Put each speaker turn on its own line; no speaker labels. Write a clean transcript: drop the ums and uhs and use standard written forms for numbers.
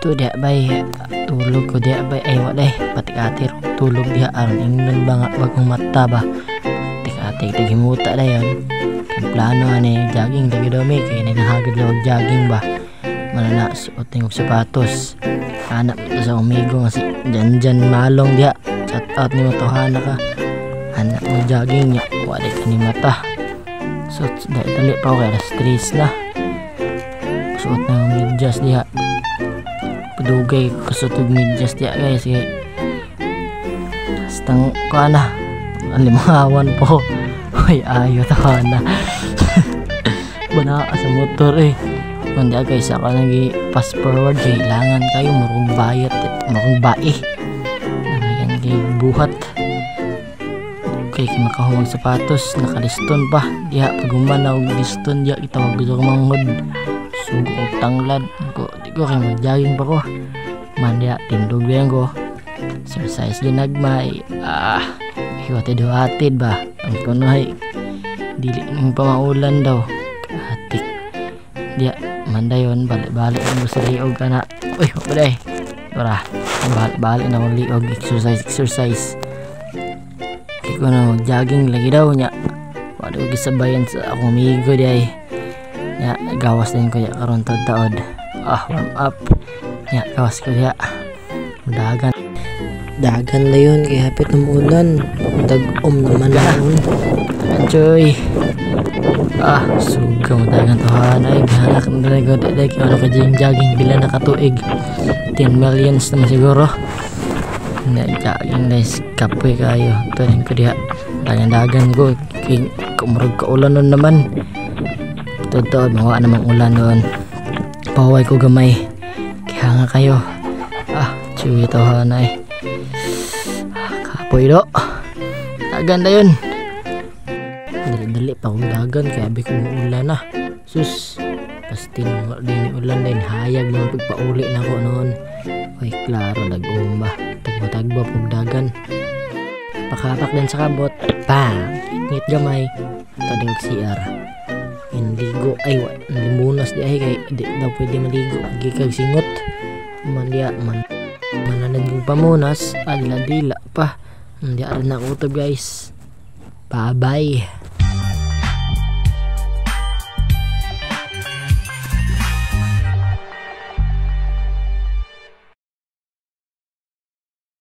Ito dia bay tulog ko dia bay ay wala patik-atir tulog dia aron ingnon ba nga bagong mata ba patik-atir tigimuta na yon kay plano ani jogging lagi daw may kay nahagad lawag jogging ba manana suot ning sapatos anak ito sa umigo nga si Janjan Malong dia chat out ni mo tohana ka anak mo jogging nya wala ni mata so dali pa ko kay stress na suot na medyas dia padugay kusutog medyas dia guys kay stang ko na alimawan po ay ayo ta na bana sa motor kundi guys ako nagi fast forward kailangan kayo marong bayat marong bae nagayan kay buhat kay makahumag sapatos nakaliston pa diha pagumanaw liston diha itawag gusto ko manghod sugo og tanglad ko di ko kay mag-jogging pa ko man diha tindog yan ko exercise ginagmay hiwate do atid ba ang kunoy dili ning pamaulan daw katik diha mandayon balik-balik ang gusto liog ka na uy waday tara balik-balik na mong liog exercise kaya ko na mag-jogging lagi daw nya wala ko gisabayan sa akong amigo diay nya gawas din ko ya karon taod warm up nya gawas ko ya dagan na yun kaya hapit ng ulan dag-om naman naon enjoy sugaw dagan tohan ay bahala ka na rin dahil kaya ano ka jogging bila nakatuig 10 millions naman siguro na jogging guys kapoy kayo ito rin ko diha dagan ko kumurag ka ulan nun naman totoo mawa namang ulan nun paway ko gamay kaya nga kayo chewy tohan ay kapoy do dagan na yun dali pa akong dagan kaya abi kong ulan na sus pastin din ulan din hayag naman pagpauli na ko noon ay klaro nag-umba tagba pong dagan pakapak din sa kabot ngit gamay tading CR ligo ay limunas di ay kay di daw pwede maligo agi kag singot man diya mananad yung pamunas adila-dila pa hindi aran na utob guys bye bye.